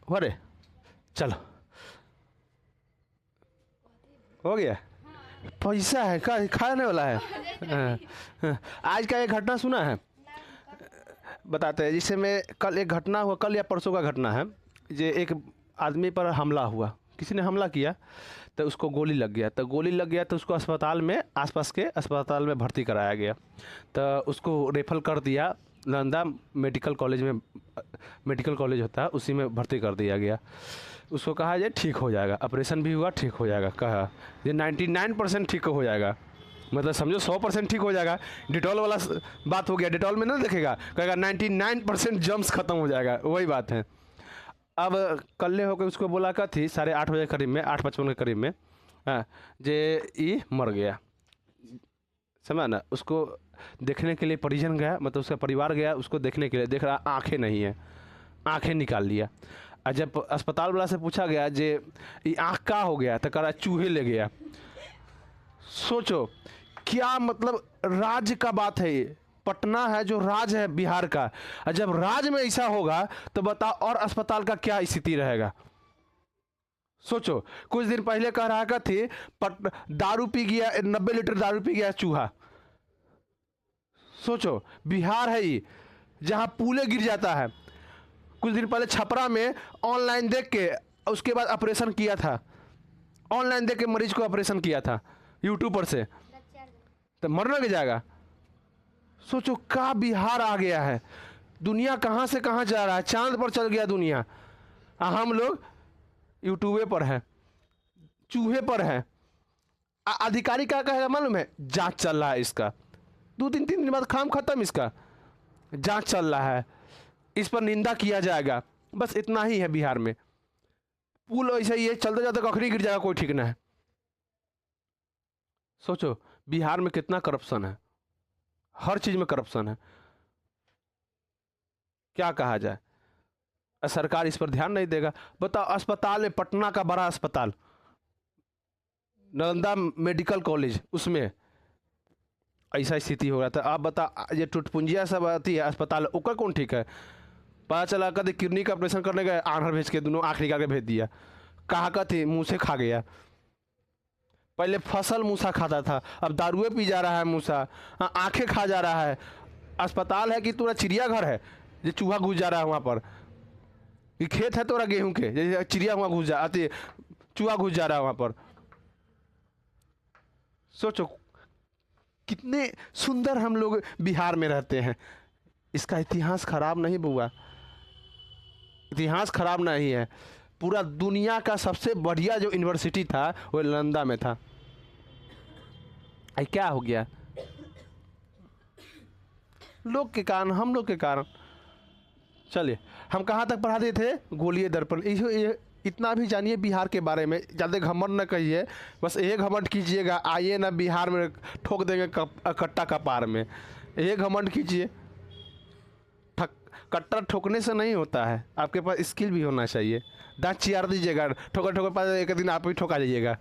अरे चलो हो गया, पैसा है का खाने वाला है। हाँ, हाँ। आज का एक घटना सुना है, बताते हैं। जिससे मैं कल एक घटना हुआ, कल या परसों का घटना है। जे एक आदमी पर हमला हुआ, किसी ने हमला किया तो उसको गोली लग गया, तो गोली लग गया तो उसको अस्पताल में, आसपास के अस्पताल में भर्ती कराया गया। तो उसको रेफर कर दिया नालंदा मेडिकल कॉलेज में, मेडिकल कॉलेज होता है उसी में भर्ती कर दिया गया। उसको कहा ये ठीक हो जाएगा, ऑपरेशन भी हुआ, ठीक हो जाएगा, कहा ये 99% ठीक हो जाएगा, मतलब समझो 100% ठीक हो जाएगा। डिटॉल वाला बात हो गया, डिटॉल में ना देखेगा, कहेगा 99% जम्स खत्म हो जाएगा, वही बात है। अब कल होकर उसको बोला का थी 8:30 करीब में, 8:55 के करीब में, हाँ, जे ई मर गया, समझा ना। उसको देखने के लिए परिजन गया, मतलब उसका परिवार गया उसको देखने के लिए, देख रहा आंखें नहीं है, आंखें निकाल लिया। और जब अस्पताल वाला से पूछा गया जे ये आँख का हो गया, तो कह रहा चूहे ले गया। सोचो क्या मतलब राज्य का बात है ये, पटना है जो राज्य है बिहार का, और जब राज्य में ऐसा होगा तो बताओ और अस्पताल का क्या स्थिति रहेगा। सोचो कुछ दिन पहले कह रहा का थी दारू पी गया, 90 लीटर दारू पी गया चूहा। सोचो बिहार है ये जहां पुले गिर जाता है। कुछ दिन पहले छपरा में ऑनलाइन देख के उसके बाद ऑपरेशन किया था, ऑनलाइन देख के मरीज को ऑपरेशन किया था यूट्यूब पर से, तो मरना के जाएगा। सोचो का बिहार आ गया है, दुनिया कहाँ से कहाँ जा रहा है, चांद पर चल गया दुनिया, हम लोग यूट्यूबे पर है, चूहे पर है। अधिकारी क्या कहेगा मालूम है, जांच चल रहा है इसका, 2-3 दिन बाद काम खत्म, इसका जांच चल रहा है, इस पर निंदा किया जाएगा, बस इतना ही है बिहार में। पुल ऐसा ही है, चलते जाते कखरी गिर जाएगा, कोई ठीक ना है। सोचो बिहार में कितना करप्शन है, हर चीज में करप्शन है, क्या कहा जाए। सरकार इस पर ध्यान नहीं देगा। बताओ अस्पताल में, पटना का बड़ा अस्पताल नालंदा मेडिकल कॉलेज, उसमें ऐसा स्थिति हो रहा था। आप बता ये टुटपुंजिया सब आती है अस्पताल, ओकर कौन ठीक है। पता चला कभी किडनी का ऑपरेशन करने गए, आंखर भेज के दोनों आँख निकाल के भेज दिया, कहा का थी मुँह से खा गया। पहले फसल मूसा खाता था, अब दारुए पी जा रहा है मूसा, आंखें खा जा रहा है। अस्पताल है कि पूरा चिड़ियाघर है, जो चूहा घुस जा रहा है वहाँ पर, कि खेत है तोरा गेहूं के, जैसे चिड़िया वहाँ घुस जा आती है, चूहा घुस जा रहा है वहाँ पर। सोचो कितने सुंदर हम लोग बिहार में रहते हैं। इसका इतिहास खराब नहीं बुआ, इतिहास खराब नहीं है। पूरा दुनिया का सबसे बढ़िया जो यूनिवर्सिटी था वो नालंदा में था। क्या हो गया, लोग के कारण, हम लोग के कारण। चलिए हम कहाँ तक पढ़ाते थे, गोलिये दर्पण। इतना भी जानिए बिहार के बारे में, ज़्यादा घमंड न कहिए, बस ये घमंड कीजिएगा आइए ना बिहार में ठोक देंगे कट्टा कपार में, ये घमंड कीजिए। कट्टा ठोकने से नहीं होता है, आपके पास स्किल भी होना चाहिए। दांत चियार दीजिएगा, ठोकर ठोकर पास एक दिन आप भी ठोका जाइएगा।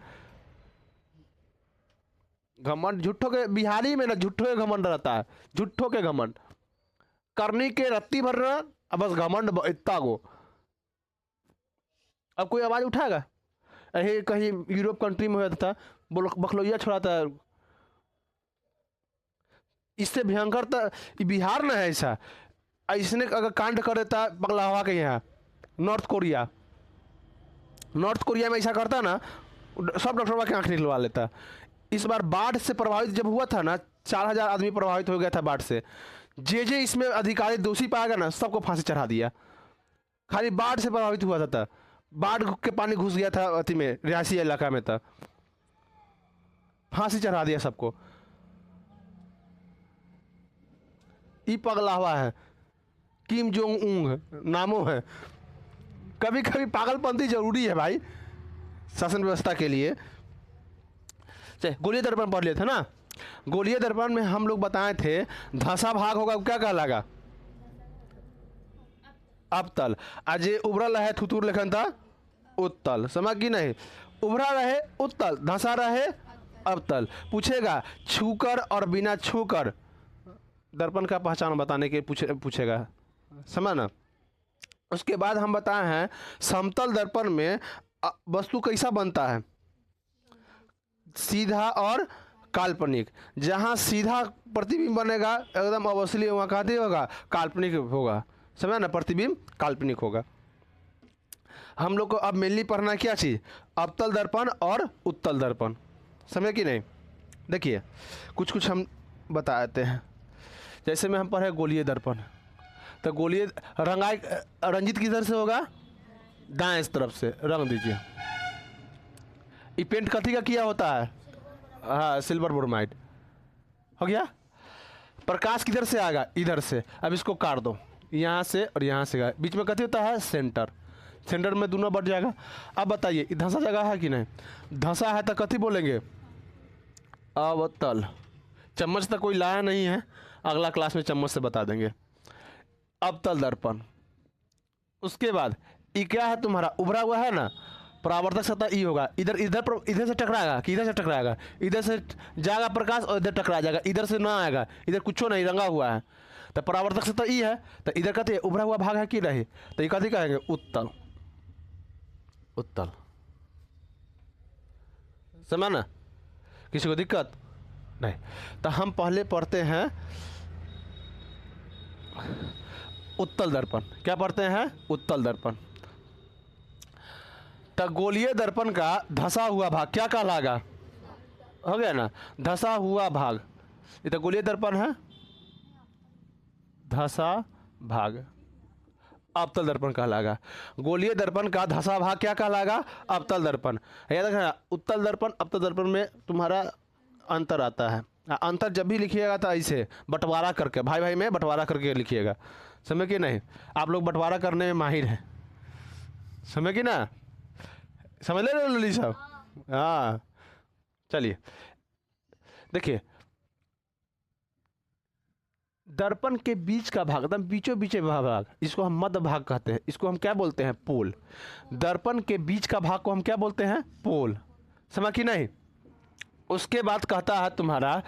घमंड झूठों के, बिहारी में ना झूठों के घमंड रहता है, झूठों के घमंड करनी के रत्ती भर रहा, अब बस घमंड इतना गो। अब कोई आवाज उठाएगा, यही कहीं यूरोप कंट्री में होता था, बखलौया छोड़ा था, इससे भयंकर तो बिहार न है। ऐसा इसने अगर कांड कर देता पगला हवा के यहाँ, नॉर्थ कोरिया, नॉर्थ कोरिया में ऐसा करता ना, सब डॉक्टर के आंख निकलवा लेता। इस बार बाढ़ से प्रभावित जब हुआ था ना, 4000 आदमी प्रभावित हो गया था बाढ़ से, जे इसमें अधिकारी दोषी पाएगा ना, सबको फांसी चढ़ा दिया। खाली बाढ़ से प्रभावित हुआ था, बाढ़ के पानी घुस गया था अति में, रिहायशी इलाका में था, फांसी चढ़ा दिया सबको। ई पगला हुआ है, किम जोंग उंग नामों है। कभी कभी पागलपंती जरूरी है भाई शासन व्यवस्था के लिए। चलिए गोलिये दर्पण पढ़ लिए थे ना, गोलिये दर्पण में हम लोग बताए थे धसा भाग होगा क्या कहलागा, अबतल। आज उभरल रहे थुतुर लेखन था उत्तल, समझ की नहीं, उभरा रहे उत्तल, धसा रहे अबतल। पूछेगा छूकर और बिना छूकर, दर्पण का पहचान बताने के पूछेगा, समझ ना। उसके बाद हम बताए हैं समतल दर्पण में वस्तु कैसा बनता है, सीधा और काल्पनिक। जहाँ सीधा प्रतिबिंब बनेगा एकदम अवसली, वहाँ कहते होगा काल्पनिक होगा, समझा ना, प्रतिबिंब काल्पनिक होगा। हम लोग को अब मेनली पढ़ना क्या चीज़, अवतल दर्पण और उत्तल दर्पण, समझे कि नहीं। देखिए कुछ कुछ हम बताते हैं, जैसे में हम पढ़े गोलीय दर्पण, तो गोलीय रंगाई रंजित किधर से होगा, दाएं तरफ से रंग दीजिए। ये पेंट कथी का किया होता है, हाँ सिल्वर ब्रोमाइड, हो गया। प्रकाश किधर से आएगा, इधर से। अब इसको काट दो, यहाँ से और यहाँ से, बीच में कथी होता है, सेंटर, सेंटर में दोनों बढ़ जाएगा। अब बताइए धंसा जगह है कि नहीं, धंसा है तो कथी बोलेंगे, अवतल। चम्मच तक कोई लाया नहीं है, अगला क्लास में चम्मच से बता देंगे। अवतल दर्पण, उसके बाद ये क्या है तुम्हारा, उभरा हुआ है ना, परावर्तक सतह ई होगा, इधर इधर इधर से टकराएगा कि इधर से टकराएगा, इधर से जाएगा प्रकाश और इधर टकरा जाएगा, इधर से ना आएगा, इधर कुछ नहीं रंगा हुआ है, तो परावर्तक सतह ई है, तो इधर कहते हैं उभरा हुआ भाग है कि नहीं, तो ये कथी कहेंगे, उत्तल। उत्तल, समझा ना, किसी को दिक्कत नहीं। तो हम पहले पढ़ते हैं उत्तल दर्पण, क्या पढ़ते हैं, उत्तल दर्पण। तो गोलीय दर्पण का धंसा हुआ भाग क्या कहलाएगा, हो गया ना, धंसा हुआ भाग, ये तो गोलीय दर्पण है, धंसा भाग अवतल दर्पण कहलाएगा। गोलीय दर्पण का धंसा भाग क्या कहलाएगा, अवतल दर्पण। याद रखना उत्तल दर्पण अवतल दर्पण में तुम्हारा अंतर आता है। अंतर जब भी लिखिएगा तो ऐसे बंटवारा करके, भाई भाई में बंटवारा करके लिखिएगा, समझ कि नहीं, आप लोग बंटवारा करने में माहिर हैं, समझ कि ना, समझ ले रहे लली साहब, हाँ। चलिए देखिए, दर्पण के बीच का भाग, एकदम बीचों बीच भाग, इसको हम मध्य भाग कहते हैं, इसको हम क्या बोलते हैं, पोल। दर्पण के बीच का भाग को हम क्या बोलते हैं, पोल, समझ कि नहीं। उसके बाद कहता है तुम्हारा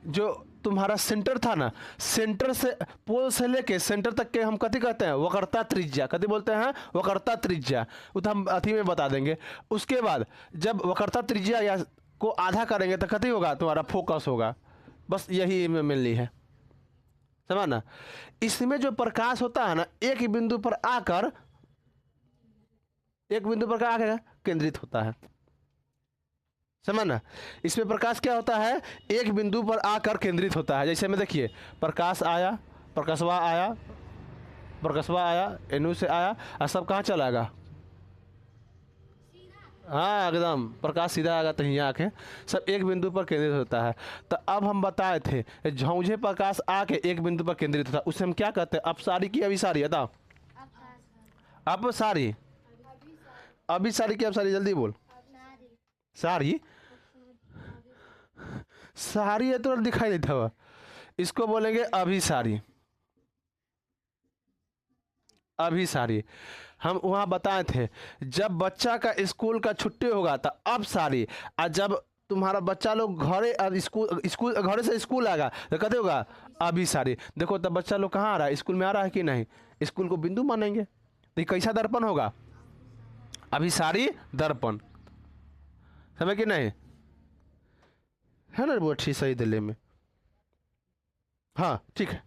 जो तुम्हारा सेंटर था ना, सेंटर से पोल से लेके सेंटर तक के हम कथी कहते हैं, वक्रता त्रिज्या, कथी बोलते हैं, वक्रता त्रिज्या, वो तो हम अथी में बता देंगे। उसके बाद जब वक्रता त्रिज्या या को आधा करेंगे तो कथी होगा, तुम्हारा फोकस होगा, बस यही में मिलनी है, समझ ना। इसमें जो प्रकाश होता है ना, एक बिंदु पर आकर केंद्रित होता है, समझ ना। इसमें प्रकाश क्या होता है, एक बिंदु पर आकर केंद्रित होता है। जैसे में देखिए प्रकाश आया, प्रकाशवा आया, एनु से आया, और सब कहाँ चलाएगा, हाँ एकदम प्रकाश सीधा आएगा तो यहाँ आके सब एक बिंदु पर केंद्रित होता है। तो अब हम बताए थे झौझे प्रकाश आके एक बिंदु पर केंद्रित होता है, उसे हम क्या कहते हैं, अपसारी की अभिसारी, बताओ, अपसारी, अभिसारी की अपसारी, जल्दी बोल, सारी, सारी है तो दिखाई देता हुआ, इसको बोलेंगे अभिसारी, अभिसारी। हम वहाँ बताए थे जब बच्चा का स्कूल का छुट्टी होगा तो अब सारी, और जब तुम्हारा बच्चा लोग घरे स्कूल घरे से स्कूल आएगा तो कहते होगा अभी सारी। देखो तब बच्चा लोग कहाँ आ रहा है, स्कूल में आ रहा है कि नहीं, स्कूल को बिंदु मानेंगे, तो ये कैसा दर्पण होगा, अभी सारी दर्पण, समझ कि नहीं, है ना वो अच्छी सही दिल्ली में, हाँ ठीक है।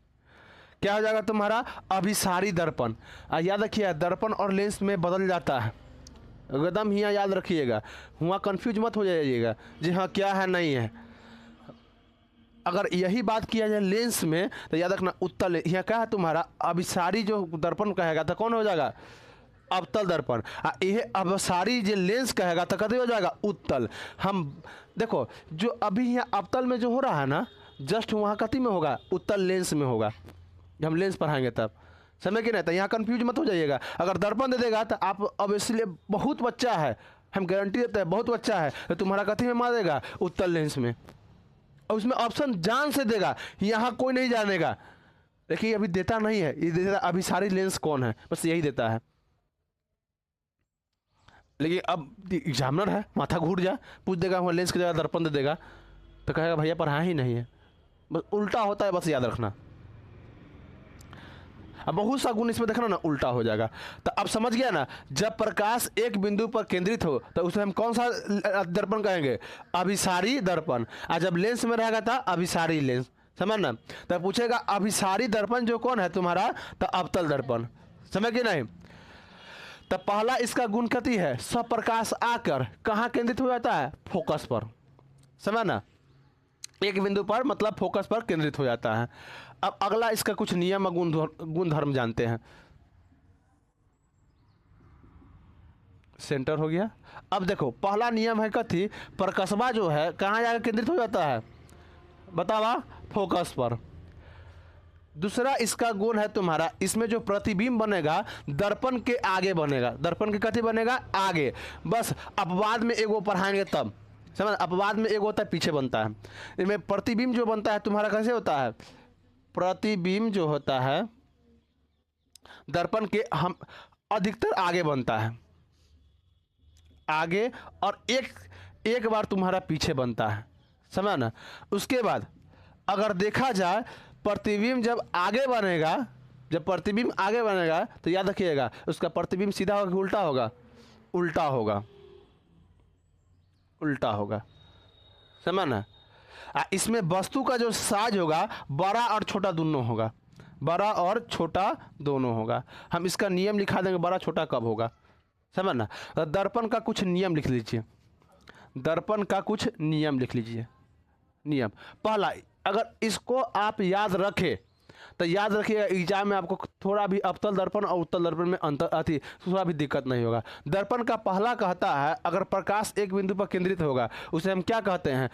क्या हो जाएगा तुम्हारा, अभिसारी दर्पण। याद रखिए दर्पण और लेंस में बदल जाता है, एकदम यहाँ याद रखिएगा, वहाँ कंफ्यूज मत हो जाइएगा जी हाँ क्या है नहीं है। अगर यही बात किया जाए लेंस में तो याद रखना उत्तल, यहाँ क्या है तुम्हारा अभिसारी जो दर्पण कहेगा तो कौन हो जाएगा, अवतल दर्पण। यह अभिसारी जो लेंस कहेगा तो कभी हो जाएगा उत्तल। हम देखो जो अभी यहाँ अवतल में जो हो रहा है ना, जस्ट वहाँ कथी में होगा, उत्तल लेंस में होगा, जब हम लेंस पढ़ाएंगे तब, समझ के नहीं, तो यहाँ कंफ्यूज मत हो जाइएगा। अगर दर्पण दे देगा तो आप अब इसलिए बहुत बच्चा है, हम गारंटी देते हैं बहुत बच्चा है, तो तुम्हारा कथी में मार देगा, उत्तल लेंस में, और उसमें ऑप्शन जान से देगा, यहाँ कोई नहीं जानेगा। देखिए अभी देता नहीं है, ये देता अभी सारी लेंस कौन है, बस यही देता है। लेकिन अब एग्जामिनर है, माथा घूट जा, पूछ देगा वहाँ लेंस की जगह दर्पण दे देगा तो कहेगा भैया पढ़ा ही नहीं है, बस उल्टा होता है, बस याद रखना। अब बहुत सा गुण इसमें देखना ना उल्टा हो जाएगा। तो अब समझ गया ना, जब प्रकाश एक बिंदु पर केंद्रित हो तो उसे हम कौन सा दर्पण कहेंगे? अभिसारी दर्पण। और जब लेंस में रहेगा था अभिसारी लेंस, समझ ना। तो पूछेगा अभिसारी दर्पण जो कौन है तुम्हारा? तो अवतल दर्पण। समझ गए नहीं? तो पहला इसका गुण कथी है? स्वप्रकाश आकर कहाँ केंद्रित हो जाता है? फोकस पर। समझ ना, एक बिंदु पर मतलब फोकस पर केंद्रित हो जाता है। अब अगला इसका कुछ नियम और गुण धर्म जानते हैं। सेंटर हो गया। अब देखो पहला नियम है कथी? प्रकाशवा जो है कहाँ जाकर केंद्रित हो जाता है? बतावा, फोकस पर। दूसरा इसका गुण है तुम्हारा, इसमें जो प्रतिबिंब बनेगा दर्पण के आगे बनेगा। दर्पण के कथी बनेगा? आगे। बस अपवाद में एगो पढ़ाएंगे तब समझ। अपवाद में एगो होता है पीछे बनता है। इसमें प्रतिबिंब जो बनता है तुम्हारा कैसे होता है? प्रतिबिंब जो होता है दर्पण के हम अधिकतर आगे बनता है, आगे, और एक बार तुम्हारा पीछे बनता है। समझ ना। उसके बाद अगर देखा जाए प्रतिबिंब जब आगे बनेगा, जब प्रतिबिंब आगे बनेगा तो याद रखिएगा उसका प्रतिबिंब सीधा होगा कि उल्टा होगा? उल्टा होगा, उल्टा होगा। समझ ना। इसमें वस्तु का जो साइज होगा बड़ा और छोटा दोनों होगा, बड़ा और छोटा दोनों होगा। हम इसका नियम लिखा देंगे बड़ा छोटा कब होगा। समझ ना। दर्पण का कुछ नियम लिख लीजिए, दर्पण का कुछ नियम लिख लीजिए। नियम पहला, अगर इसको आप याद रखें तो याद रखिएगा एग्जाम में आपको थोड़ा भी अवतल दर्पण और उत्तल दर्पण में अंतर आती, थोड़ा भी दिक्कत नहीं होगा। दर्पण का पहला कहता है अगर प्रकाश एक बिंदु पर केंद्रित होगा उसे हम क्या कहते हैं?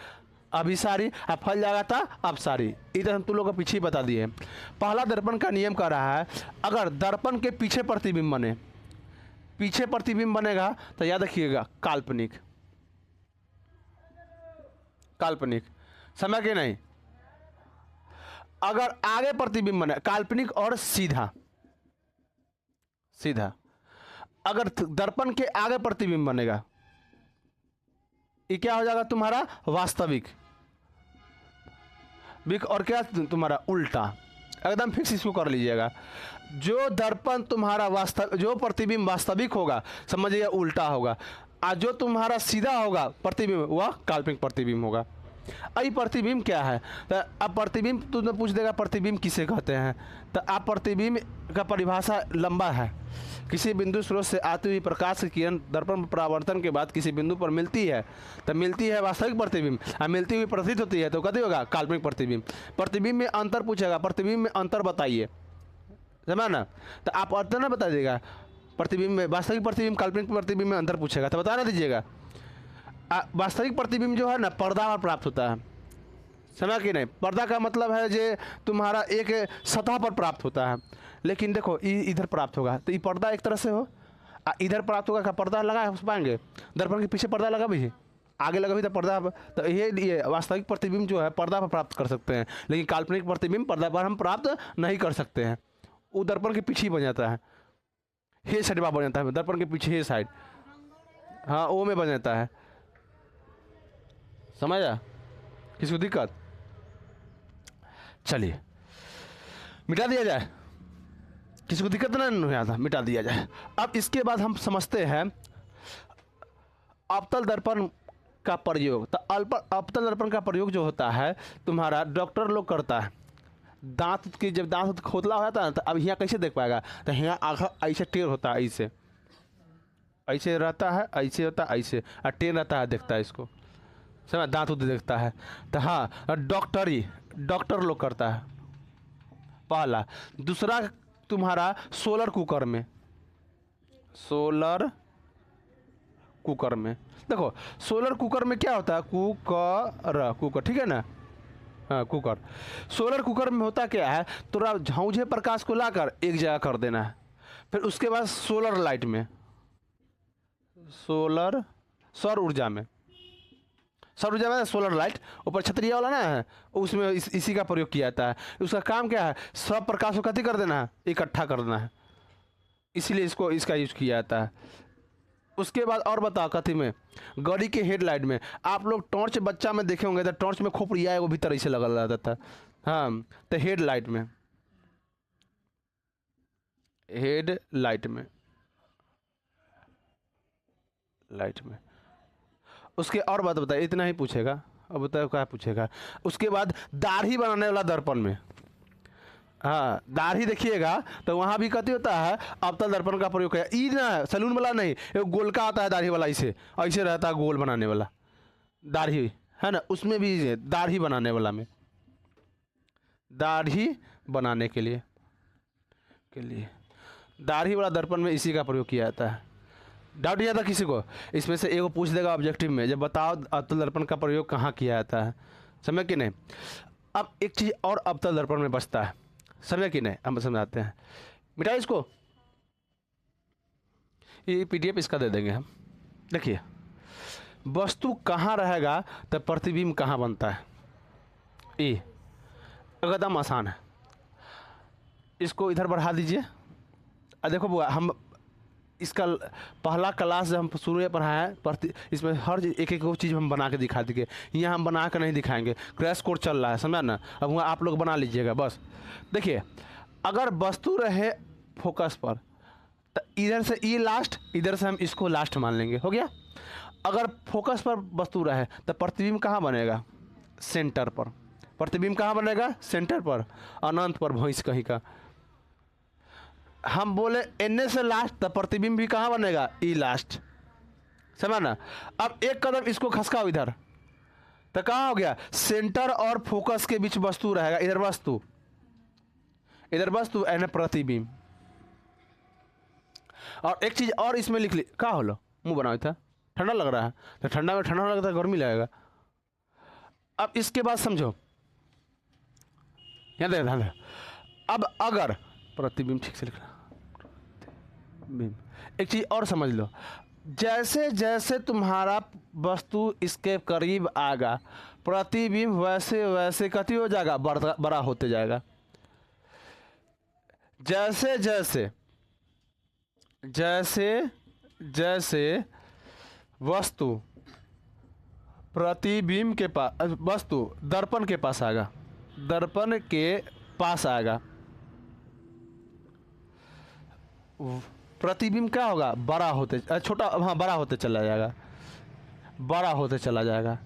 अभिसारी। अब फल जाएगा था अपसारी। इधर हम तुम लोग को पीछे ही बता दिए। पहला दर्पण का नियम कह रहा है अगर दर्पण के पीछे प्रतिबिंब बने, पीछे प्रतिबिंब बनेगा तो याद रखिएगा काल्पनिक। काल्पनिक, समझ के नहीं? अगर आगे प्रतिबिंब बने काल्पनिक और सीधा, सीधा। अगर दर्पण के आगे प्रतिबिंब बनेगा ये क्या हो जाएगा तुम्हारा? वास्तविक। और क्या तुम्हारा? उल्टा। एकदम फिक्स इसको कर लीजिएगा। जो दर्पण तुम्हारा वास्तव, जो प्रतिबिंब वास्तविक होगा समझिएगा उल्टा होगा, और जो तुम्हारा सीधा होगा प्रतिबिंब वह काल्पनिक प्रतिबिंब होगा। आई प्रतिबिंब क्या है? तो अब प्रतिबिंब तुमने पूछ देगा प्रतिबिंब किसे कहते हैं? तो आप प्रतिबिंब का परिभाषा लंबा है। किसी बिंदु स्रोत से आती हुई प्रकाश की किरण दर्पण परावर्तन के बाद किसी बिंदु पर मिलती है तो मिलती है वास्तविक प्रतिबिंब, और मिलती हुई प्रतीत होती है तो कथी होगा? काल्पनिक प्रतिबिंब। प्रतिबिंब में अंतर पूछेगा, प्रतिबिंब में अंतर बताइए। समझा ना। तो आप अंतर ना बता दीजिएगा, प्रतिबिंब में वास्तविक प्रतिबिंब काल्पनिक प्रतिबिंब में अंतर पूछेगा तो बता ना दीजिएगा। वास्तविक प्रतिबिंब जो है ना पर्दा पर प्राप्त होता है। समझा कि नहीं? पर्दा का मतलब है जो तुम्हारा एक सतह पर प्राप्त होता है, लेकिन देखो इधर प्राप्त होगा तो ये पर्दा एक तरह से हो, इधर प्राप्त होगा। क्या पर्दा लगा पाएंगे? दर्पण के पीछे पर्दा लगा भी है, आगे लगा भी तो पर्दा। तो ये वास्तविक प्रतिबिंब जो है पर्दा पर प्राप्त कर सकते हैं, लेकिन काल्पनिक प्रतिबिंब पर्दा पर हम प्राप्त नहीं कर सकते हैं। वो दर्पण के पीछे ही बन जाता है, हे साइड बन जाता है, दर्पण के पीछे हे साइड, हाँ वो में बन जाता है। समझा? किसी को दिक्कत? चलिए मिटा दिया जाए, किसी को दिक्कत नहीं आता, मिटा दिया जाए। अब इसके बाद हम समझते हैं अवतल दर्पण का प्रयोग। तो अवतल दर्पण का प्रयोग जो होता है तुम्हारा डॉक्टर लोग करता है। दांत की जब दांत खोखला हो जाता है तो अब यहाँ कैसे देख पाएगा? तो यहाँ आँख ऐसे टेढ़ होता है, ऐसे ऐसे रहता है, ऐसे होता है, ऐसे और टेढ़ रहता है, देखता है इसको। समझ? दांत उद देखता है। तो हाँ डॉक्टर लोग करता है पहला। दूसरा तुम्हारा सोलर कुकर में, सोलर कुकर में देखो सोलर कुकर में क्या होता है? कुकर, ठीक है ना? हाँ कुकर। सोलर कुकर में होता क्या है? थोड़ा झौझे प्रकाश को लाकर एक जगह कर देना है, फिर उसके बाद सोलर लाइट में, सौर ऊर्जा में, सौर ऊर्जा में सोलर लाइट ऊपर छतरिया वाला ना है उसमें इसी का प्रयोग किया जाता है। उसका काम क्या है? सब प्रकाश को कथी कर देना है? इकट्ठा कर देना है, इसीलिए इसका यूज किया जाता है। उसके बाद और बताओ कथी में? गाड़ी के हेडलाइट में। आप लोग टॉर्च बच्चा में देखे होंगे तो टॉर्च में खोपड़िया है वो भीतर ऐसे लगा रहता था। हाँ तो हेडलाइट में, हेड लाइट में, लाइट में। उसके और बात बताइए, इतना ही पूछेगा, अब बताओ क्या पूछेगा। उसके बाद दाढ़ी बनाने वाला दर्पण में, हाँ दाढ़ी देखिएगा तो वहाँ भी कथी होता है, अवतल दर्पण का प्रयोग किया। ई ना सैलून वाला नहीं, एक गोल का आता है दाढ़ी वाला, ऐसे ऐसे रहता है गोल बनाने वाला दाढ़ी, है ना, उसमें भी दाढ़ी बनाने वाला में, दाढ़ी बनाने के लिए दाढ़ी वाला दर्पण में इसी का प्रयोग किया जाता है। डाउट नहीं आता किसी को? इसमें से एगो पूछ देगा ऑब्जेक्टिव में, जब बताओ अवतल दर्पण का प्रयोग कहाँ किया जाता है, समझ कि नहीं। अब एक चीज़ और अवतल दर्पण में बचता है, समझ कि नहीं, हम समझाते हैं। मिटाओ इसको, ये PDF इसका दे देंगे हम। देखिए वस्तु कहाँ रहेगा तो प्रतिबिंब कहाँ बनता है, ये एकदम आसान है। इसको इधर बढ़ा दीजिए। देखो बुआ, हम इसका पहला क्लास जब हम शुरू में पढ़ाया है, इसमें हर एक एक चीज़ हम बना के दिखा देंगे। यहाँ हम बना कर नहीं दिखाएंगे, क्रैश कोर्स चल रहा है, समझा ना। अब वहाँ आप लोग बना लीजिएगा बस। देखिए अगर वस्तु रहे फोकस पर तो इधर से ये लास्ट, इधर से हम इसको लास्ट मान लेंगे, हो गया। अगर फोकस पर वस्तु रहे तो प्रतिबिंब कहाँ बनेगा, सेंटर पर। प्रतिबिंब कहाँ बनेगा, सेंटर पर, अनंत पर, भैंस कहीं का। हम बोले एन से लास्ट तो प्रतिबिंब भी कहाँ बनेगा, ई लास्ट, समझा ना। अब एक कदम इसको खसकाओ इधर, तो कहाँ हो गया, सेंटर और फोकस के बीच वस्तु रहेगा, इधर वस्तु, इधर वस्तु एन प्रतिबिंब। और एक चीज और इसमें लिख ली, क्या हो लो मुंह बनाओ था, ठंडा लग रहा है तो ठंडा में ठंडा लगता है, गर्मी लगेगा। अब इसके बाद समझो, यहाँ देख ध्यान। अब अगर प्रतिबिंब ठीक से लिखना, एक चीज और समझ लो, जैसे जैसे तुम्हारा वस्तु इसके करीब आएगा प्रतिबिंब वैसे वैसे कति हो जाएगा, बड़ा होते जाएगा। जैसे जैसे जैसे जैसे वस्तु प्रतिबिंब के पास, वस्तु दर्पण के पास आएगा, दर्पण के पास आएगा, प्रतिबिंब क्या होगा, बड़ा होते, छोटा, हाँ बड़ा होते चला जाएगा, बड़ा होते चला जाएगा,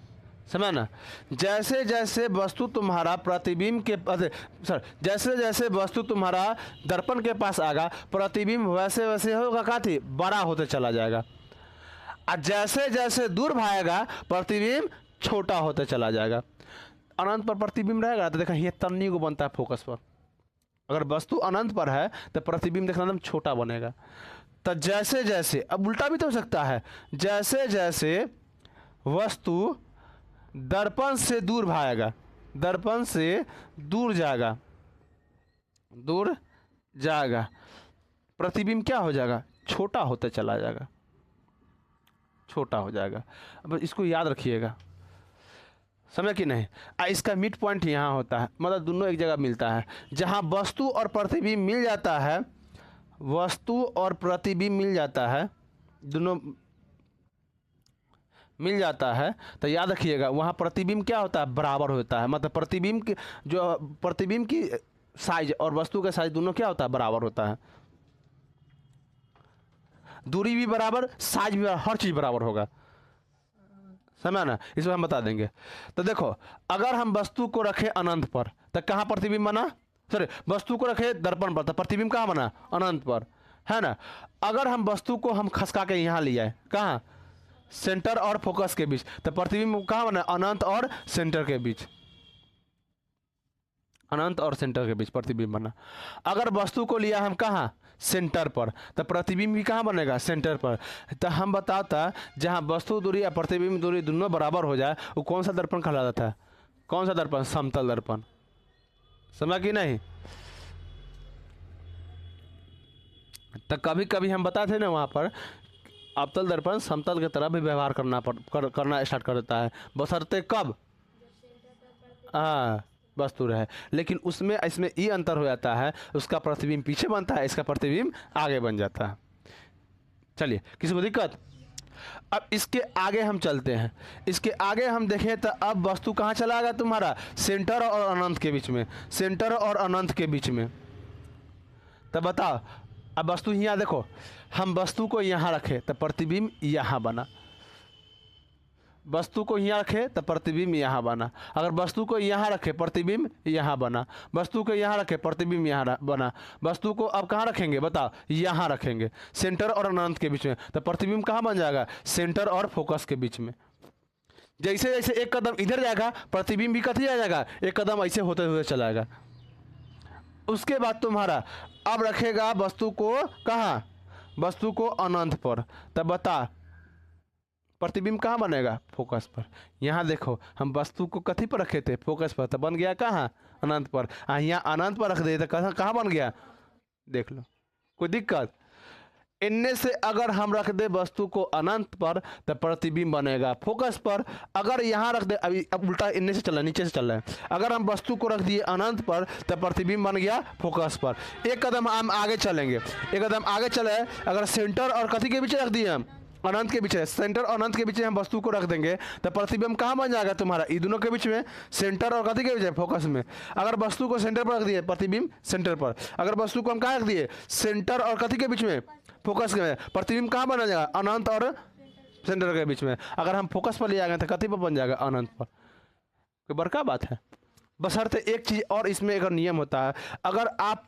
समझा ना। जैसे जैसे वस्तु तुम्हारा प्रतिबिंब के, सर जैसे जैसे वस्तु तुम्हारा दर्पण के पास आएगा प्रतिबिंब वैसे वैसे होगा, क्या थी, बड़ा होते चला जाएगा। और जैसे जैसे दूर भागेगा प्रतिबिंब छोटा होते चला जाएगा। अनंत पर प्रतिबिंब रहेगा तो देखा ये तन्नी को बनता है फोकस पर। अगर वस्तु अनंत पर है तो प्रतिबिंब देखना एकदम छोटा बनेगा। तो जैसे जैसे, अब उल्टा भी तो हो सकता है, जैसे जैसे वस्तु दर्पण से दूर भागेगा, दर्पण से दूर जाएगा, दूर जाएगा, प्रतिबिंब क्या हो जाएगा, छोटा होते चला जाएगा, छोटा हो जाएगा। अब इसको याद रखिएगा, समझ कि नहीं। इसका मिड पॉइंट यहाँ होता है, मतलब दोनों एक जगह मिलता है। जहाँ वस्तु और प्रतिबिंब मिल जाता है, वस्तु और प्रतिबिंब मिल जाता है, दोनों मिल जाता है, तो याद रखिएगा वहाँ प्रतिबिंब क्या होता है, बराबर होता है। मतलब प्रतिबिंब की जो प्रतिबिंब की साइज और वस्तु का साइज दोनों क्या होता है, बराबर होता है। दूरी भी बराबर, साइज भी बराबर, हर चीज़ बराबर होगा, समझा ना। इसमें हम बता देंगे। तो देखो अगर हम वस्तु को रखें अनंत पर तो कहाँ प्रतिबिंब बना, सॉरी वस्तु को रखें दर्पण पर तो प्रतिबिंब कहाँ बना, अनंत पर, है ना। अगर हम वस्तु को हम खसका के यहाँ ले आए, कहाँ, सेंटर और फोकस के बीच, तो प्रतिबिंब कहाँ बना, अनंत और सेंटर के बीच, अनंत और सेंटर के बीच प्रतिबिंब बना। अगर वस्तु को लिया हम कहाँ, सेंटर पर, तो प्रतिबिंब भी कहाँ बनेगा, सेंटर पर। तो हम बताता जहाँ वस्तु दूरी या प्रतिबिंब दूरी दोनों बराबर हो जाए वो कौन सा दर्पण कहलाता है, कौन सा दर्पण, समतल दर्पण, समझा कि नहीं। तो कभी कभी हम बताते ना वहाँ पर अवतल दर्पण समतल की तरह भी व्यवहार करना स्टार्ट कर देता है, बशर्ते कब, हाँ वस्तु रहे। लेकिन उसमें इसमें ये अंतर हो जाता है, उसका प्रतिबिंब पीछे बनता है, इसका प्रतिबिंब आगे बन जाता है। चलिए किसी को दिक्कत। अब इसके आगे हम चलते हैं, इसके आगे हम देखें तो अब वस्तु कहाँ चला गया तुम्हारा, सेंटर और अनंत के बीच में, सेंटर और अनंत के बीच में। तो बताओ अब वस्तु यहाँ देखो, हम वस्तु को यहाँ रखे तो प्रतिबिंब यहाँ बना, वस्तु को यहाँ रखे तो प्रतिबिंब यहाँ बना, अगर वस्तु को यहाँ रखे प्रतिबिंब यहाँ बना, वस्तु को यहाँ रखे प्रतिबिंब यहाँ बना, वस्तु को अब कहाँ रखेंगे बताओ, यहाँ रखेंगे सेंटर और अनंत के बीच में, तो प्रतिबिंब कहाँ बन जाएगा, सेंटर और फोकस के बीच में। जैसे जैसे एक कदम इधर जाएगा प्रतिबिंब भी कथी आ जाएगा, एक कदम ऐसे होते हुए चलाएगा। उसके बाद तुम्हारा अब रखेगा वस्तु को कहाँ, वस्तु को अनंत पर, तब बता प्रतिबिंब कहाँ बनेगा, फोकस पर। यहाँ देखो हम वस्तु को कथी पर रखे थे, फोकस पर, तो बन गया कहाँ, अनंत पर। यहाँ अनंत पर रख दे तो कहाँ बन गया, देख लो, कोई दिक्कत। इनमें से अगर हम रख दे वस्तु को अनंत पर तो प्रतिबिंब बनेगा फोकस पर। अगर यहाँ रख दे, अभी अब उल्टा इनमें से चल रहा है, नीचे से चल रहा है, अगर हम वस्तु को रख दिए अनंत पर तो प्रतिबिंब बन गया फोकस पर। एक कदम हम आगे चलेंगे, एक कदम आगे चले, अगर सेंटर और कथी के बीच रख दिए हम, अनंत के बीच, सेंटर और अनंत के बीच हम वस्तु को रख देंगे तो प्रतिबिंब कहाँ बन जाएगा तुम्हारा, ये दोनों के बीच में, सेंटर और कथी के बीच है, फोकस में। अगर वस्तु को सेंटर पर रख दिए प्रतिबिंब सेंटर पर, अगर वस्तु को हम कहाँ रख दिए, सेंटर और कथी के बीच में, फोकस के में, प्रतिबिंब कहाँ बना जाएगा, अनंत और सेंटर के बीच में। अगर हम फोकस पर ले जाएंगे तो कथी पर बन जाएगा, अनंत पर। कोई बड़का बात है। बशर्ते एक चीज़ और इसमें अगर नियम होता है, अगर आप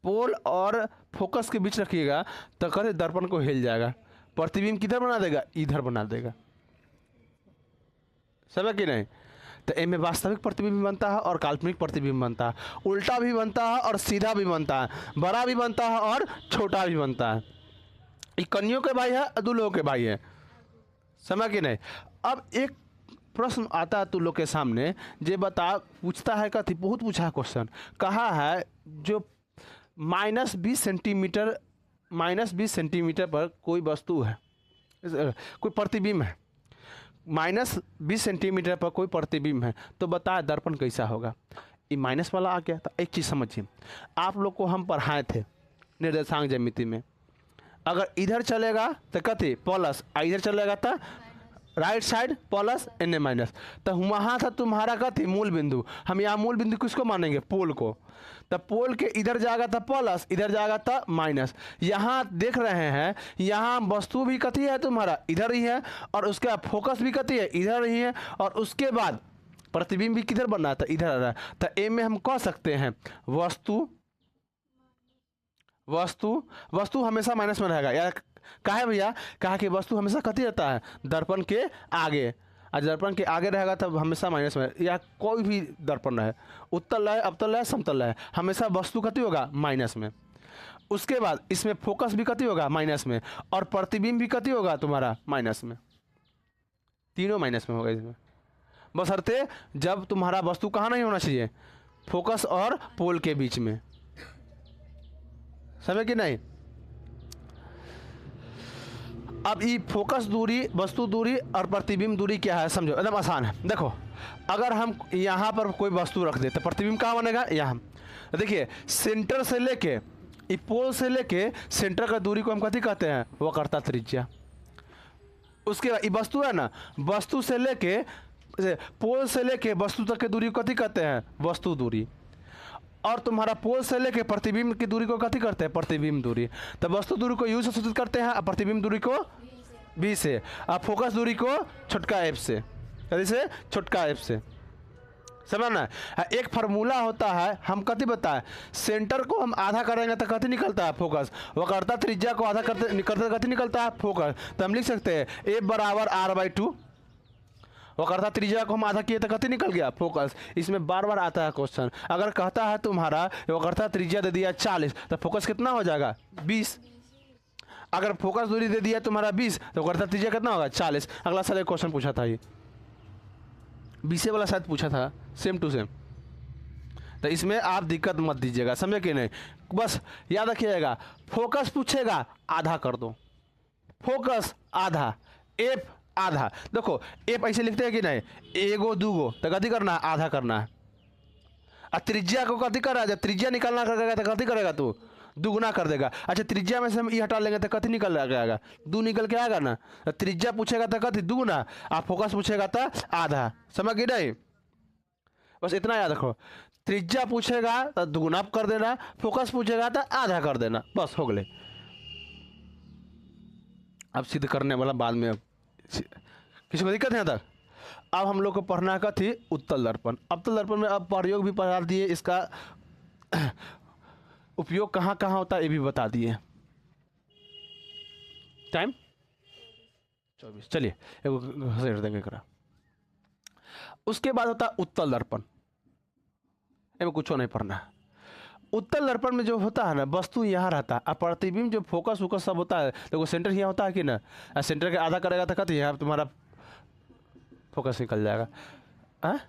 पोल और फोकस के बीच रखिएगा तो कभी दर्पण को हिल जाएगा, प्रतिबिंब किधर बना देगा, इधर बना देगा, समझ कि नहीं। तो इनमें वास्तविक प्रतिबिंब बनता है और काल्पनिक प्रतिबिंब बनता है, उल्टा भी बनता है और सीधा भी बनता है, बड़ा भी बनता है और छोटा भी बनता है। ये कन्यों के भाई है, दुल्हों के भाई है, समझ कि नहीं। अब एक प्रश्न आता है तू लोग के सामने, जे बता पूछता है कथी, बहुत पूछा है क्वेश्चन, कहा है जो -20 सेंटीमीटर पर कोई वस्तु है, कोई प्रतिबिंब है, -20 सेंटीमीटर पर कोई प्रतिबिंब है, तो बता दर्पण कैसा होगा। ये माइनस वाला आ गया। तो एक चीज़ समझिए, आप लोग को हम पढ़ाए थे निर्देशांक ज्यामिति में, अगर इधर चलेगा तो कथी प्लस, इधर चलेगा तो right side plus and minus, तो वहाँ था तुम्हारा कथी मूल बिंदु। हम यहाँ मूल बिंदु किसको मानेंगे, पोल को। तो पोल के इधर जाएगा था प्लस, इधर जाएगा था माइनस। यहाँ देख रहे हैं, यहाँ वस्तु भी कथी है तुम्हारा, इधर ही है, और उसके बाद फोकस भी कथी है, इधर ही है, और उसके बाद प्रतिबिंब भी किधर बन रहा था, इधर आ रहा है। तो ए में हम कह सकते हैं वस्तु हमेशा माइनस में रहेगा। यार कहा है भैया, कहा कि वस्तु हमेशा कथी रहता है, दर्पण के आगे, और दर्पण के आगे रहेगा तब हमेशा माइनस में। या कोई भी दर्पण रहे, उत्तल रहे, अवतल रहे, समतल रहे, हमेशा वस्तु कथी होगा, माइनस में। उसके बाद इसमें फोकस भी कथी होगा, माइनस में, और प्रतिबिंब भी कथी होगा तुम्हारा, माइनस में। तीनों माइनस में होगा इसमें, बशर्ते जब तुम्हारा वस्तु कहाँ नहीं होना चाहिए, फोकस और पोल के बीच में, समझे कि नहीं। अब ये फोकस दूरी, वस्तु दूरी और प्रतिबिंब दूरी क्या है, समझो, एकदम आसान है। देखो अगर हम यहाँ पर कोई वस्तु रख दे तो प्रतिबिंब कहाँ बनेगा, यहाँ। देखिए सेंटर से लेके, ये पोल से लेके सेंटर का दूरी को हम कथी कहते हैं, वक्रता त्रिज्या। उसके बाद ये वस्तु है ना, वस्तु से लेके, पोल से लेके वस्तु तक की दूरी को कथी कहते हैं, वस्तु दूरी। और तुम्हारा पोल से लेके प्रतिबिंब की दूरी को कथी करते हैं, प्रतिबिंब दूरी। तो वस्तु दूरी को यू से सूचित करते हैं, और प्रतिबिंब दूरी को बी से, और फोकस दूरी को छोटका एफ से, कैसे, छोटका एफ से, समझना। एक फार्मूला होता है, हम कथी बताए, सेंटर को हम आधा करेंगे तो कथी निकलता है, फोकस। वक्रता त्रिज्या को आधा करते कथी निकलता है, फोकस। तो हम लिख सकते हैं ए बराबर r/2, वक्रता त्रिज्या को हम आधा किए तो कथी निकल गया, फोकस। इसमें बार बार आता है क्वेश्चन, अगर कहता है तुम्हारा वक्रता त्रिज्या दे दिया 40 तो फोकस कितना हो जाएगा, 20। अगर फोकस दूरी दे दिया तुम्हारा 20 तो वक्रता त्रिज्या कितना होगा, 40। अगला साल एक क्वेश्चन पूछा था, ये 20 वाला शायद पूछा था, सेम टू सेम। तो इसमें आप दिक्कत मत दीजिएगा, समझे कि नहीं। बस याद रखिएगा, फोकस पूछेगा आधा कर दो, फोकस आधा, एफ आधा। देखो एफ ऐसे लिखते हैं कि नहीं, एगो दूगो तो कथी करना है, आधा करना है। और त्रिज्या को कथी कर रहा है, जब त्रिज्या निकालना करेगा तो कथी करेगा तू, दुगुना कर देगा। अच्छा त्रिज्या में से हम ये हटा लेंगे तो कथी निकल जाएगा, दो निकल के आएगा ना। त्रिज्या पूछेगा तो कथी, दुगुना, आप फोकस पूछेगा तो आधा, समझ गए नहीं। बस इतना याद रखो, त्रिज्या पूछेगा तो दुगुना कर देना, फोकस पूछेगा तो आधा कर देना, बस हो गए। अब सिद्ध करने वाला बाद में, अब किसी को दिक्कत है यहाँ तक? अब हम लोग को पढ़ना का थी उत्तल दर्पण। उत्तल दर्पण में अब प्रयोग भी पढ़ा दिए, इसका उपयोग कहाँ कहाँ होता है ये भी बता दिए। टाइम 24, चलिए घसेट देंगे करा। उसके बाद होता है उत्तल दर्पण, इसमें कुछ नहीं पढ़ना है। उत्तल दर्पण में जो होता है ना, वस्तु यहाँ रहता है और प्रतिबिंब जो फोकस वोकस सब होता है, देखो सेंटर यहाँ होता है कि ना, सेंटर के आधा करेगा तो कहते यहाँ तुम्हारा फोकस निकल जाएगा। हाँ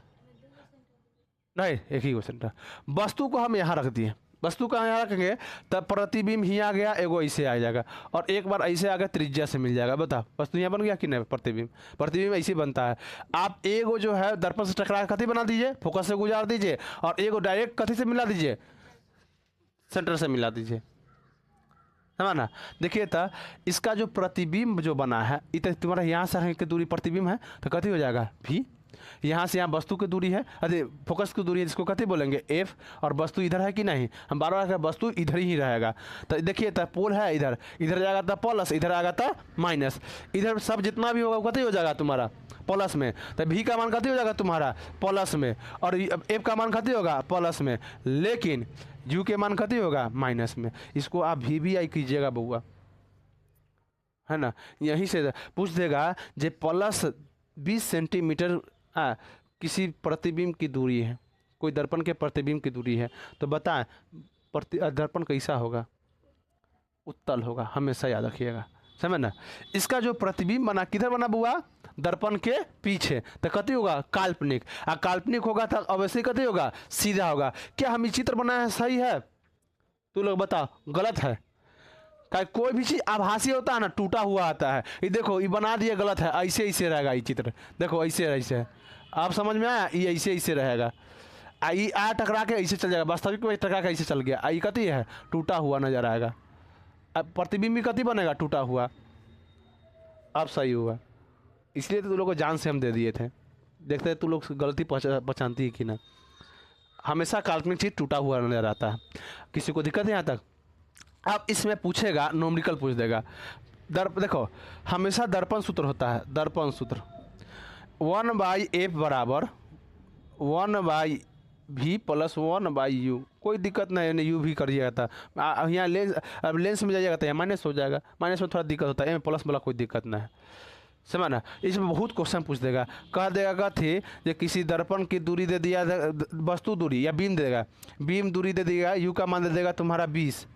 नहीं, एक ही वो सेंटर। वस्तु को हम यहाँ रख दिए, वस्तु को यहाँ रखेंगे तब प्रतिबिंब ही आ गया, एगो ऐसे आ जाएगा, और एक बार ऐसे आ गया त्रिज्या से मिल जाएगा। बताओ वस्तु यहाँ बन गया कि नहीं? प्रतिबिंब, प्रतिबिंब ऐसे बनता है। आप एगो जो है दर्पण से टकरा कथी बना दीजिए, फोकस से गुजार दीजिए, और एगो डायरेक्ट कथी से मिला दीजिए, सेंटर से मिला दीजिए, है ना। देखिए तो इसका जो प्रतिबिंब जो बना है, इतना तुम्हारा यहाँ से की दूरी प्रतिबिंब है तो कथी हो जाएगा भी, यहाँ से यहाँ वस्तु की दूरी है, अरे फोकस की दूरी है, जिसको कथी बोलेंगे एफ, और वस्तु इधर है कि नहीं, हम बार बार वस्तु इधर ही रहेगा। तो देखिए तो पोल है इधर, इधर जाएगा था प्लस, इधर आएगा था माइनस, इधर सब जितना भी होगा कथी हो जाएगा तुम्हारा प्लस में, तो भी का मान कथी हो जाएगा तुम्हारा प्लस में, और एफ का मान कथी होगा प्लस में, लेकिन यू के मान कथी होगा माइनस में। इसको आप भी आई कीजिएगा बउआ, है ना। यहीं से पूछ देगा जे प्लस 20 सेंटीमीटर किसी प्रतिबिंब की दूरी है, कोई दर्पण के प्रतिबिंब की दूरी है, तो बताएं दर्पण कैसा होगा? उत्तल होगा, हमेशा याद रखिएगा, समझ ना। इसका जो प्रतिबिंब बना किधर बना बुआ? दर्पण के पीछे, तो कथी होगा काल्पनिक, काल्पनिक होगा तो अवश्य कथी होगा सीधा होगा। क्या हम ये चित्र बनाए हैं सही है? तू लोग बताओ गलत है? कोई भी चीज आभासी होता है ना, टूटा हुआ आता है। ये देखो ये बना दिए गलत है, ऐसे ऐसे रहेगा ये चित्र, देखो ऐसे ऐसे, आप समझ में आया? ये ऐसे ऐसे रहेगा, आई आ टकरा के ऐसे चल जाएगा, वास्तविक में टकरा के ऐसे चल गया, आई कथी है टूटा हुआ नजर आएगा। अब प्रतिबिंब भी कथी बनेगा टूटा हुआ। अब सही हुआ, इसलिए तो तू लोग को जान से हम दे दिए थे। देखते हैं तू लोग गलती पहचानती है कि ना। हमेशा काल्पनिक चीज टूटा हुआ नजर आता है। किसी को दिक्कत है यहाँ तक? अब इसमें पूछेगा न्यूमेरिकल पूछ देगा। देखो हमेशा दर्पण सूत्र होता है, दर्पण सूत्र 1/f बराबर 1/v प्लस 1/u। कोई दिक्कत नहीं है, यू भी करिएगा था यहाँ लेंस, अब लेंस में जाइएगा तो माइनस हो जाएगा, माइनस में थोड़ा दिक्कत होता है, प्लस वाला कोई दिक्कत नहीं है, समझ ना। इसमें बहुत क्वेश्चन पूछ देगा, कह देगा थे जो किसी दर्पण की दूरी दे दिया, वस्तु दूरी या बीम देगा, बीम दूरी दे देगा, यू का मान दे देगा तुम्हारा 20,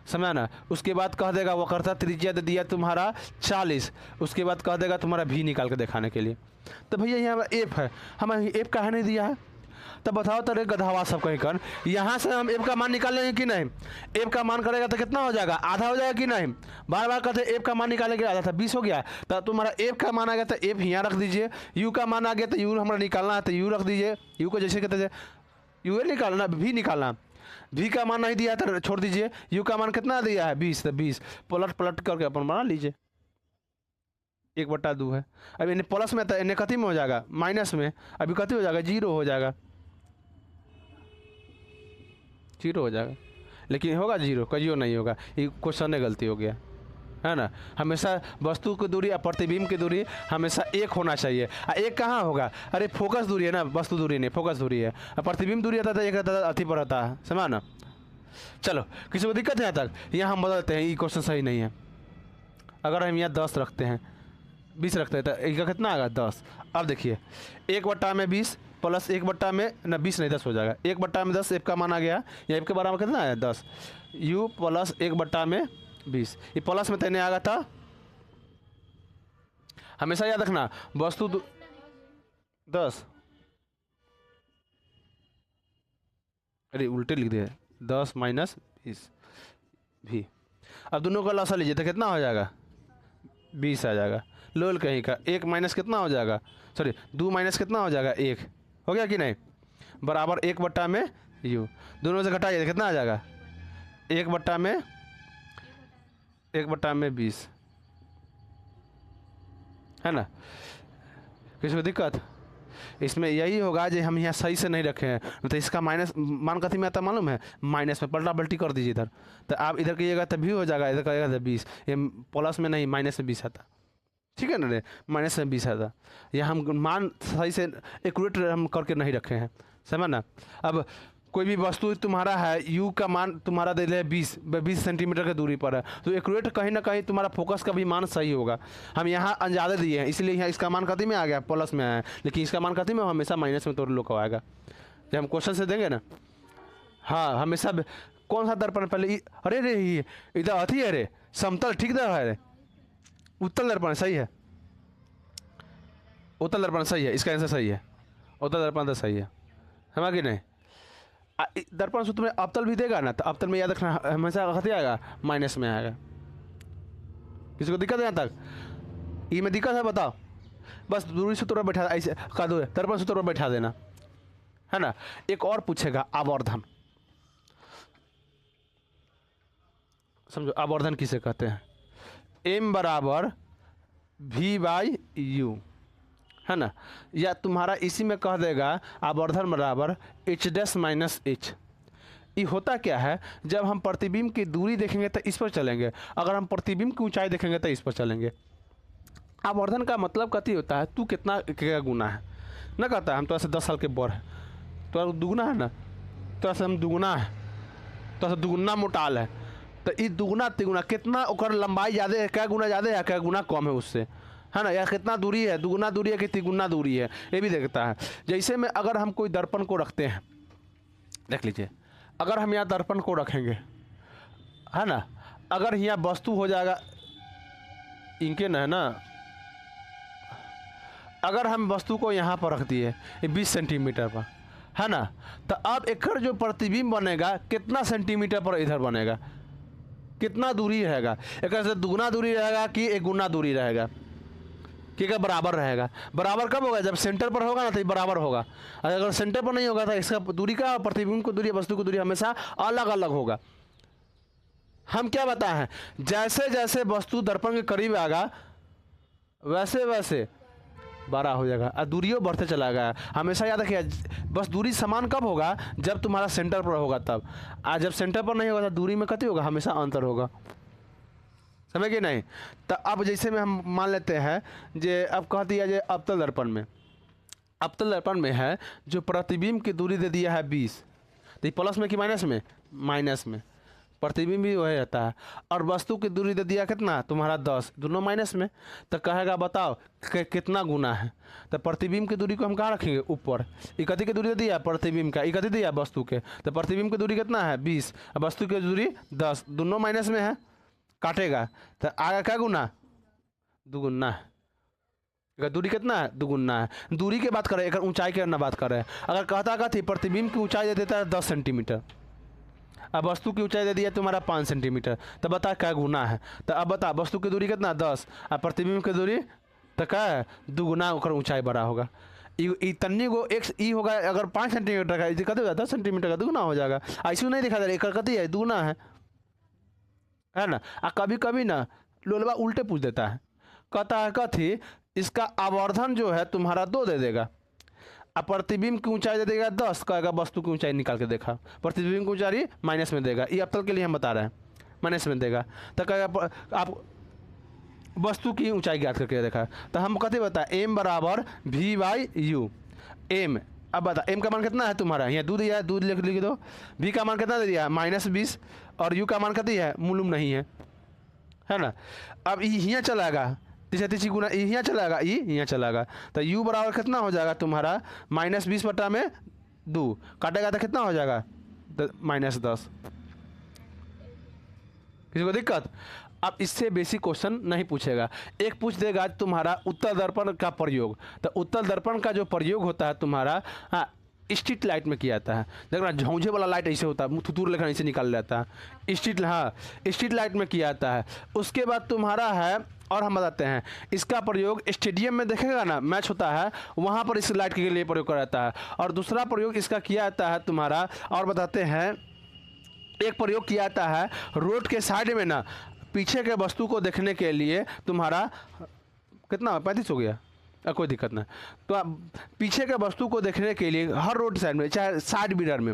समझा ना। उसके बाद कह देगा वक्रता त्रिज्या दे दिया तुम्हारा 40, उसके बाद कह देगा तुम्हारा भी निकाल के दिखाने के लिए। तो भैया यहाँ एफ है, हमें एफ का है नहीं दिया है, तब बताओ तो रे गधावा सब कहीं कर, यहाँ से हम एफ का मान निकालेंगे कि नहीं? एफ का मान करेगा तो कितना हो जाएगा? आधा हो जाएगा कि नहीं? बार बार कहते एफ का मान निकालेंगे, आधा था 20 हो गया, तो तुम्हारा एफ का मान आ गया तो एफ यहाँ रख दीजिए, यू का मान आ गया तो यू हमारा निकालना है तो यू रख दीजिए, यू को जैसे कहते यू निकालना, भी निकालना, भी का मान नहीं दिया तो छोड़ दीजिए, यू का मान कितना दिया है 20, तो 20 पलट पलट करके अपन बना लीजिए, 1/2 है। अब इन्हें प्लस में तो इन्हें कथी में हो जाएगा माइनस में, अभी कथी हो जाएगा 0 हो जाएगा, 0 हो जाएगा, लेकिन होगा 0 कहियो नहीं होगा, ये क्वेश्चन में गलती हो गया, है ना। हमेशा वस्तु की दूरी और प्रतिबिंब की दूरी हमेशा एक होना चाहिए। एक कहाँ होगा? अरे फोकस दूरी है ना, वस्तु दूरी नहीं, फोकस दूरी है, प्रतिबिंब दूरी आता था एक रहता था अति पर रहता है, समझा ना। चलो किसी को दिक्कत है यहाँ तक? यहाँ हम बदलते हैं, ये क्वेश्चन सही नहीं है। अगर हम यहाँ 10 रखते हैं, 20 रखते हैं तो इनका कितना आएगा 10। अब देखिए 1/20 प्लस 1/, ना 20 नहीं 10 हो जाएगा, 1/10 एफ का मान आ गया, या एफ के बराबर कितना है 10, यू प्लस 1/20, ये प्लस में तैने आ गया था। हमेशा याद रखना वस्तु 10, अरे उल्टे लिख दिया, 10 माइनस 20 भी। अब दोनों का लसा लीजिए तो कितना हो जाएगा 20 आ जाएगा, लोल कहीं का 1 माइनस कितना हो जाएगा, सॉरी 2 माइनस कितना हो जाएगा 1, हो गया कि नहीं, बराबर 1/u, दोनों से घटाइए कितना आ जाएगा 1/20, है ना। किसी को दिक्कत? इसमें यही होगा जो हम यहाँ सही से नहीं रखे हैं, तो इसका माइनस मान कथी में आता मालूम है, माइनस में। पलटा पलटी कर दीजिए इधर, तो आप इधर कहिएगा तो भी हो जाएगा, इधर कहिएगा तो 20, ये प्लस में नहीं माइनस में 20 आता, ठीक है ना रे, माइनस में 20 आता। यह हम मान सही से एक्यूरेट हम करके नहीं रखे हैं, समझ ना। अब कोई भी वस्तु तुम्हारा है, u का मान तुम्हारा दे रहे 20 सेंटीमीटर की दूरी पर है, तो एक्यूरेट कहीं ना कहीं तुम्हारा फोकस का भी मान सही होगा। हम यहाँ अंदाजे दिए हैं, इसलिए यहाँ इसका मान कथी में आ गया, प्लस में आया है, लेकिन इसका मान कथी में हमेशा माइनस में तो लोग आएगा। जब हम क्वेश्चन से देंगे ना, हाँ हमेशा कौन सा दर्पण पहले, अरे रे इधर अथी है रे, समतल ठीक दर है रे, उत्तल दर्पण सही है, उत्तल दर्पण सही है, इसका आंसर सही है, उत्तल दर्पण तो सही है, समझ कि नहीं। दर्पण सूत्र में अवतल भी देगा ना, तो अवतल में याद रखना हमेशा कथी आएगा, माइनस में आएगा। किसी को दिक्कत है यहाँ तक, ई में दिक्कत है बताओ, बस दूरी सूत्र पर बैठा ऐसे कर दो, दर्पण सूत्र पर बैठा देना है ना। एक और पूछेगा आवर्धन, समझो आवर्धन किसे कहते हैं, m बराबर v/u है ना, या तुम्हारा इसी में कह देगा आवर्धन बराबर h डैश माइनस h। ये होता क्या है, जब हम प्रतिबिंब की दूरी देखेंगे तो इस पर चलेंगे, अगर हम प्रतिबिंब की ऊंचाई देखेंगे तो इस पर चलेंगे। आवर्धन का मतलब कथी होता है, तू कितना क्या गुना है ना, कहता है हम तो ऐसे 10 साल के बड़ है, तो दुगुना है ना, तो ऐसे हम दुगुना है, तो ऐसे दुगुना मोटाल है, तो ये दुगुना तिगुना कितना ओकर लंबाई ज़्यादा है, क्या गुना ज़्यादा है, क्या गुना कम है उससे, है ना, या कितना दूरी है, दुगुना दूरी है कि तिगुना दूरी है, ये भी देखता है। जैसे में अगर हम कोई दर्पण को रखते हैं, देख लीजिए, अगर हम यहाँ दर्पण को रखेंगे है ना, अगर यहाँ वस्तु हो जाएगा इनके न है ना, अगर हम वस्तु को यहाँ पर रख दिए 20 सेंटीमीटर पर है ना, तो अब एक जो प्रतिबिंब बनेगा कितना सेंटीमीटर पर इधर बनेगा, कितना दूरी रहेगा, एक से दुगुना दूरी रहेगा कि एक गुना दूरी रहेगा, कि क्या बराबर रहेगा। बराबर कब होगा, जब सेंटर पर होगा ना तो ये बराबर होगा, अगर सेंटर पर नहीं होगा तो इसका दूरी का, प्रतिबिंब की दूरी, वस्तु की दूरी हमेशा अलग अलग होगा। हम क्या बताए हैं, जैसे जैसे वस्तु दर्पण के करीब आएगा वैसे वैसे बड़ा हो जाएगा और दूरियों बढ़ते चला गया। हमेशा याद रखिए, बस दूरी समान कब होगा, जब तुम्हारा सेंटर पर होगा तब, आज जब सेंटर पर नहीं होगा तो दूरी में कति होगा, हमेशा अंतर होगा, समझ गए नहीं। तो अब जैसे में हम मान लेते हैं जे अब कह दिया जाए अवतल दर्पण में, अवतल दर्पण में है जो प्रतिबिंब की दूरी दे दिया है 20, तो ये प्लस में कि माइनस में, माइनस में, प्रतिबिंब भी वही रहता है, और वस्तु की दूरी दे दिया कितना तुम्हारा 10, दोनों माइनस में, तो कहेगा बताओ कितना गुना है। तो प्रतिबिंब की दूरी को हम कहाँ रखेंगे, ऊपर, इकती की दूरी दे दिया प्रतिबिंब का, इकती दिया वस्तु के, तो प्रतिबिंब की दूरी कितना है 20, और वस्तु की दूरी 10, दोनों माइनस में है, काटेगा तो आगे क्या गुना, दुगुना है, अगर दूरी कितना है, दुगुना है। दूरी की बात करें, एक ऊंचाई की ना बात करें, अगर कहता का थी प्रतिबिंब की ऊंचाई दे देता है 10 सेंटीमीटर, अब वस्तु की ऊंचाई दे दिया तुम्हारा 5 सेंटीमीटर, तो बता क्या गुना है। तो अब बता वस्तु की दूरी कितना 10, और प्रतिबिंब की दूरी तो क्या है, दुगुना, ओकर ऊंचाई बड़ा होगा। तन्नी को एक्स ई होगा, अगर 5 सेंटीमीटर का कति होगा 10 सेंटीमीटर का दुगुना हो जाएगा। ऐसे नहीं दिखा दे रहा कति है, दुगुना है ना। कभी कभी ना लोलवा उल्टे पूछ देता है, कहता है कथी, इसका आवर्धन जो है तुम्हारा 2 दे देगा, अब प्रतिबिंब की ऊंचाई दे देगा 10, कहेगा वस्तु की ऊंचाई निकाल के देखा, प्रतिबिंब की ऊंचाई माइनस में देगा, ये अवतल के लिए हम बता रहे हैं माइनस में देगा, तो कहेगा आप वस्तु की ऊंचाई ज्ञात करके देखा। तो हम कहते बता m बराबर v/u, m, अब बता m का मान कितना है तुम्हारा, यहाँ दूध दिया है, दूध लिख दो, v का मान कितना दे दिया -20, और u का मान कितना है, मालूम नहीं है ना। अब यहाँ चलाएगा तीसरी गुना, यहाँ चलाएगा, यहाँ चलाएगा, तो u बराबर कितना हो जाएगा तुम्हारा -20 बटा में 2, काटेगा तो कितना हो जाएगा -10। किसी को दिक्कत। अब इससे बेसिक क्वेश्चन नहीं पूछेगा, एक पूछ देगा तुम्हारा उत्तल दर्पण का प्रयोग, तो उत्तल दर्पण का जो प्रयोग होता है तुम्हारा, हाँ, स्ट्रीट लाइट में किया जाता है। देखना झौंझे वाला लाइट ऐसे होता है, थुतूर लेकर ऐसे निकाल जाता है, स्ट्रीट, हाँ स्ट्रीट लाइट में किया जाता है। उसके बाद तुम्हारा है, और हम बताते हैं इसका प्रयोग स्टेडियम में देखेगा ना, मैच होता है, वहाँ पर इस लाइट के लिए प्रयोग किया जाता है। और दूसरा प्रयोग इसका किया जाता है तुम्हारा, और बताते हैं एक प्रयोग किया जाता है रोड के साइड में ना, पीछे के वस्तु को देखने के लिए तुम्हारा कितना 35 हो गया, कोई दिक्कत नहीं। तो आप पीछे के वस्तु को देखने के लिए हर रोड साइड में, चाहे साइड मिरर में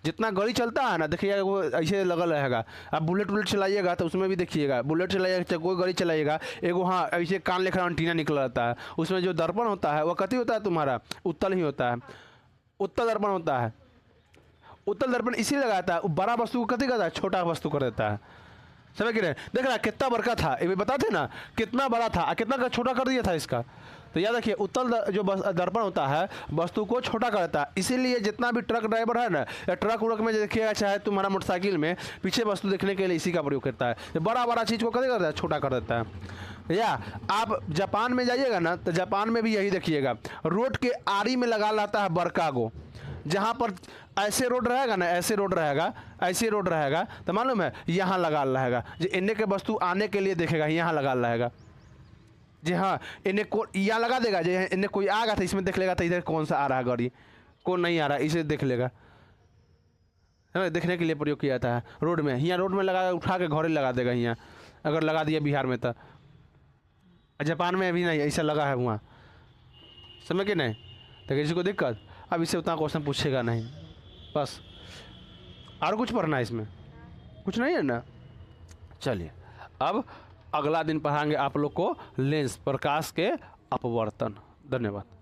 जितना गाड़ी चलता है ना, देखिएगा वो ऐसे लगल रहेगा। आप बुलेट चलाइएगा तो उसमें भी देखिएगा, बुलेट चलाइएगा चाहे कोई गाड़ी चलाइएगा, एगो हाँ ऐसे कान लेकर एंटीना निकल रहता है। उसमें जो दर्पण होता है वो कति होता है तुम्हारा, उत्तल ही होता है, उत्तल दर्पण होता है। उत्तल दर्पण इसीलिए लगाता है, वो बड़ा वस्तु को कति करता है, छोटा वस्तु कर देता है। समझ रहे? देख रहा कितना बड़का था, ये बताते ना कितना बड़ा था, कितना छोटा कर दिया था इसका। तो याद रखिए, उत्तल जो दर्पण होता है वस्तु को छोटा कर देता है। इसीलिए जितना भी ट्रक ड्राइवर है ना, या ट्रक उड़क में देखिएगा, चाहे तुम्हारा मोटरसाइकिल में पीछे वस्तु देखने के लिए इसी का प्रयोग करता है। बड़ा बड़ा चीज़ को कभी करता है, छोटा कर देता है। या आप जापान में जाइएगा ना, तो जापान में भी यही देखिएगा, रोड के आरी में लगा रहता है बड़का गो। जहाँ पर ऐसे रोड रहेगा ना, ऐसे रोड रहेगा, ऐसे रोड रहेगा, तो मालूम है यहाँ लगा रहेगा। जो इन्हें के वस्तु आने के लिए देखेगा, यहाँ लगा रहेगा। जी हाँ, इन्हें को यहाँ लगा देगा। जो इन्हें कोई आ गया था, इसमें देख लेगा था इधर कौन सा आ रहा है गाड़ी, कौन नहीं आ रहा, इसे देख लेगा। है ना, देखने के लिए प्रयोग किया जाता है रोड में। यहाँ रोड में लगा, उठा के घरे लगा देगा। यहाँ अगर लगा दिया बिहार में, तो जापान में अभी नहीं ऐसा लगा है वहाँ। समझ के नहीं? तो किसी को दिक्कत, अब इससे उतना क्वेश्चन पूछेगा नहीं, बस। और कुछ पढ़ना है इसमें? कुछ नहीं है ना? चलिए, अब अगला दिन पढ़ाएंगे आप लोग को लेंस, प्रकाश के अपवर्तन। धन्यवाद।